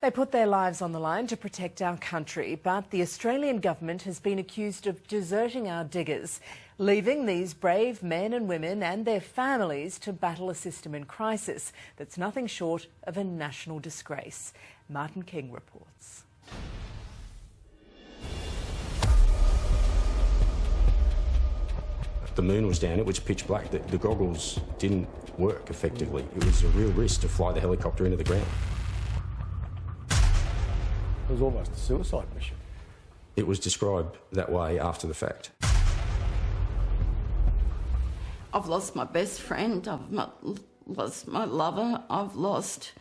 They put their lives on the line to protect our country, but the Australian government has been accused of deserting our diggers, leaving these brave men and women and their families to battle a system in crisis that's nothing short of a national disgrace. Martin King reports. The moon was down, it was pitch black. The goggles didn't work effectively. It was a real risk to fly the helicopter into the ground. It was almost a suicide mission. It was described that way after the fact. I've lost my best friend, I've lost my lover, I've lost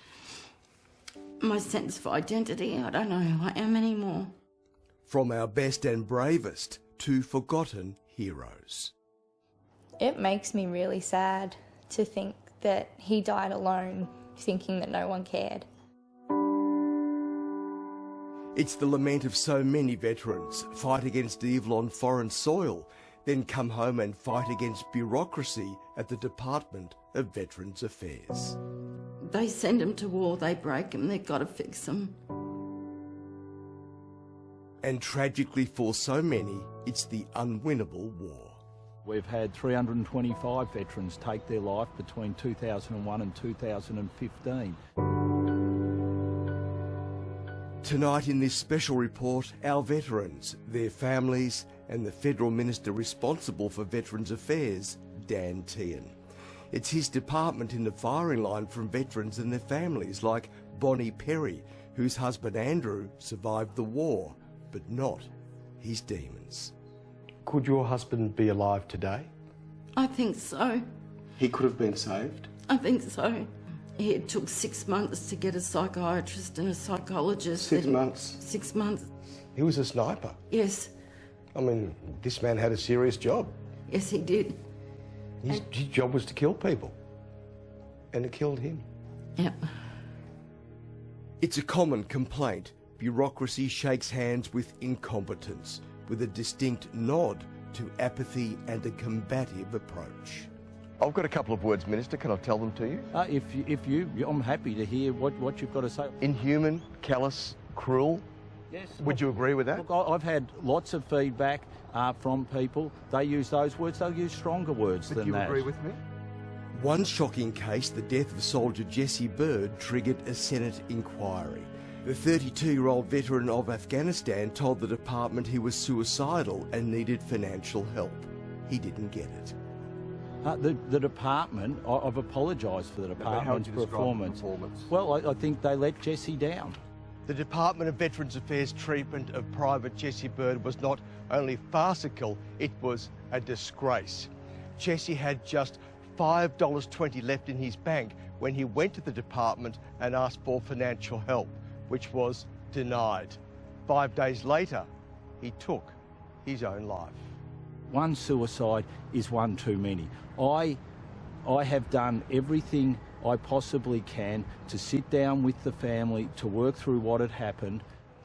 my sense of identity. I don't know who I am anymore. From our best and bravest to forgotten heroes. It makes me really sad to think that he died alone, thinking that no one cared. It's the lament of so many veterans, fight against evil on foreign soil, then come home and fight against bureaucracy at the Department of Veterans Affairs. They send them to war, they break them, they've got to fix them. And tragically for so many, it's the unwinnable war. We've had 325 veterans take their life between 2001 and 2015. Tonight in this special report, our veterans, their families and the Federal Minister responsible for Veterans Affairs, Dan Tehan. It's his department in the firing line from veterans and their families like Bonnie Perry, whose husband Andrew survived the war, but not his demons. Could your husband be alive today? I think so. He could have been saved? I think so. It took 6 months to get a psychiatrist and a psychologist. 6 months? 6 months. He was a sniper. Yes. I mean, this man had a serious job. Yes, he did. His job was to kill people. And it killed him. Yep. It's a common complaint. Bureaucracy shakes hands with incompetence, with a distinct nod to apathy and a combative approach. I've got a couple of words, Minister. Can I tell them to you? I'm happy to hear what you've got to say. Inhuman, callous, cruel. Yes. Would you agree with that? Look, I've had lots of feedback from people. They use those words. They'll use stronger words than that. Do you agree with me? One shocking case, the death of soldier Jesse Bird, triggered a Senate inquiry. The 32-year-old veteran of Afghanistan told the department he was suicidal and needed financial help. He didn't get it. The department, I've apologised for the department's performance. Well, I think they let Jesse down. The Department of Veterans Affairs treatment of Private Jesse Bird was not only farcical, it was a disgrace. Jesse had just $5.20 left in his bank when he went to the department and asked for financial help, which was denied. 5 days later, he took his own life. One suicide is one too many. I have done everything I possibly can to sit down with the family, to work through what had happened.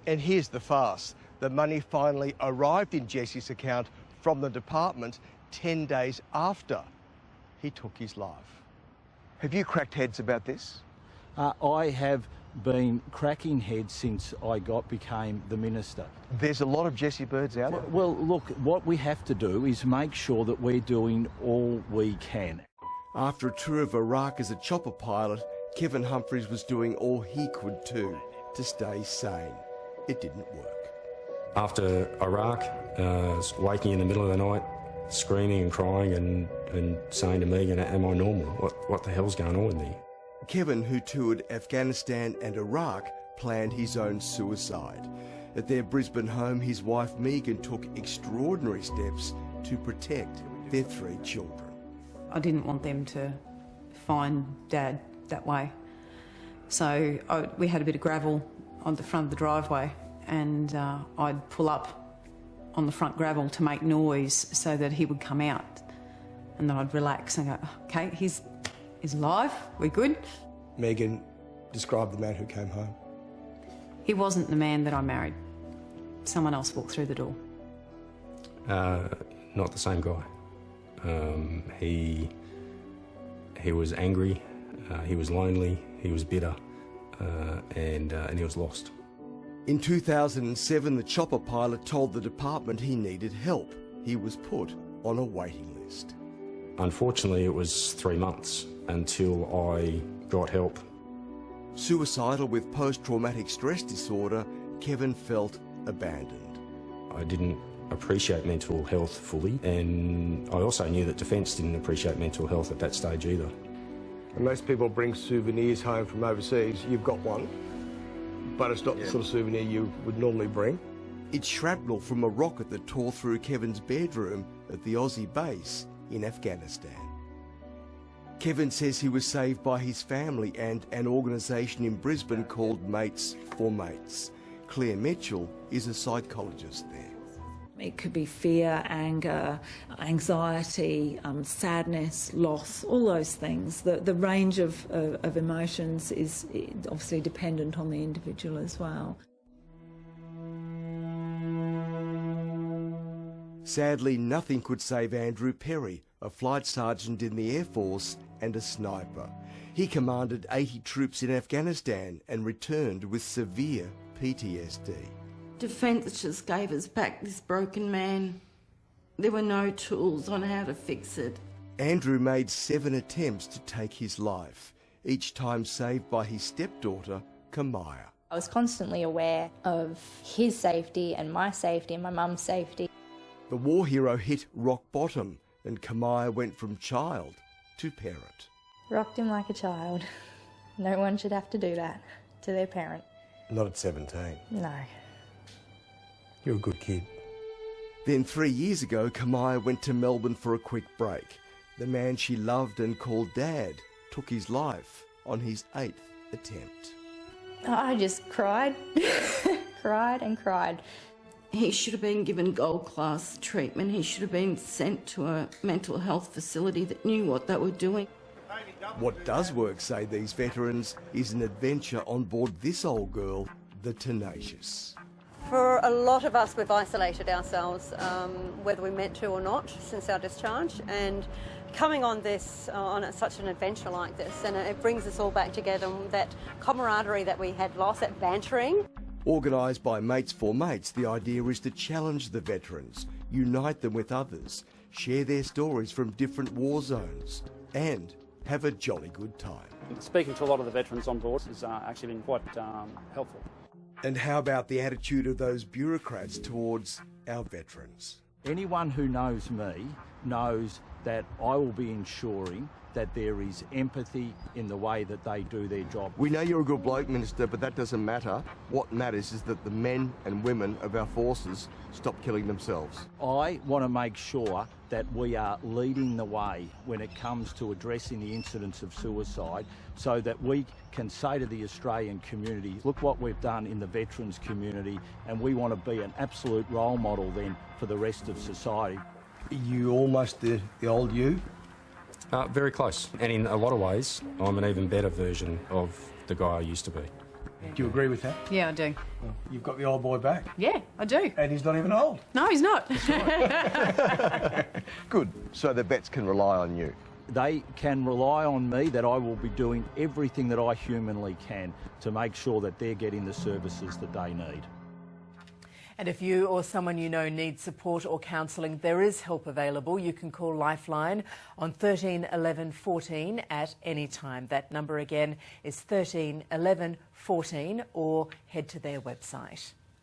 And here's the farce. The money finally arrived in Jesse's account from the department 10 days after he took his life. Have you cracked heads about this? I have been cracking heads since I became the minister. There's a lot of Jesse Birds out there. Well, look, what we have to do is make sure that we're doing all we can. After a tour of Iraq as a chopper pilot, Kevin Humphries was doing all he could too to stay sane. It didn't work. After Iraq, waking in the middle of the night, screaming and crying and saying to Megan, am I normal? What the hell's going on with me? Kevin, who toured Afghanistan and Iraq, planned his own suicide. At their Brisbane home, his wife Megan took extraordinary steps to protect their 3 children. I didn't want them to find Dad that way. So we had a bit of gravel on the front of the driveway, and I'd pull up on the front gravel to make noise so that he would come out. And then I'd relax and go, okay, he's alive, we're good. Megan, describe the man who came home. He wasn't the man that I married. Someone else walked through the door. Not the same guy. He was angry, he was lonely, he was bitter, and he was lost. In 2007, the chopper pilot told the department he needed help. He was put on a waiting list. Unfortunately, it was 3 months until I got help. Suicidal with post-traumatic stress disorder, Kevin felt abandoned. I didn't appreciate mental health fully, and I also knew that Defence didn't appreciate mental health at that stage either. And most people bring souvenirs home from overseas. You've got one, but it's not the sort of souvenir you would normally bring. It's shrapnel from a rocket that tore through Kevin's bedroom at the Aussie base in Afghanistan. Kevin says he was saved by his family and an organisation in Brisbane called Mates for Mates. Claire Mitchell is a psychologist there. It could be fear, anger, anxiety, sadness, loss, all those things. The range of emotions is obviously dependent on the individual as well. Sadly, nothing could save Andrew Perry, a flight sergeant in the Air Force and a sniper. He commanded 80 troops in Afghanistan and returned with severe PTSD. Defence just gave us back this broken man. There were no tools on how to fix it. Andrew made 7 attempts to take his life, each time saved by his stepdaughter, Kamaya. I was constantly aware of his safety and my mum's safety. The war hero hit rock bottom and Kamaya went from child to parent. Rocked him like a child. No one should have to do that to their parent. Not at 17. No. You're a good kid. Then 3 years ago, Kamaya went to Melbourne for a quick break. The man she loved and called Dad took his life on his 8th attempt. I just cried, cried and cried. He should have been given gold class treatment. He should have been sent to a mental health facility that knew what they were doing. What does work, say these veterans, is an adventure on board this old girl, the Tenacious. For a lot of us, we've isolated ourselves, whether we meant to or not, since our discharge. And coming on this, such an adventure like this, and it brings us all back together, that camaraderie that we had lost, that bantering. Organised by Mates for Mates, the idea is to challenge the veterans, unite them with others, share their stories from different war zones, and have a jolly good time. Speaking to a lot of the veterans on board has actually been quite helpful. And how about the attitude of those bureaucrats towards our veterans? Anyone who knows me knows that I will be ensuring that there is empathy in the way that they do their job. We know you're a good bloke, Minister, but that doesn't matter. What matters is that the men and women of our forces stop killing themselves. I want to make sure that we are leading the way when it comes to addressing the incidence of suicide, so that we can say to the Australian community, look what we've done in the veterans community, and we want to be an absolute role model then for the rest of society. You almost the old you? Very close, and in a lot of ways, I'm an even better version of the guy I used to be. Do you agree with that? Yeah, I do. Well, you've got the old boy back. Yeah, I do. And he's not even old. No, he's not. Good, so the vets can rely on you. They can rely on me that I will be doing everything that I humanly can to make sure that they're getting the services that they need. And if you or someone you know needs support or counselling, there is help available. You can call Lifeline on 13 11 14 at any time. That number again is 13 11 14, or head to their website.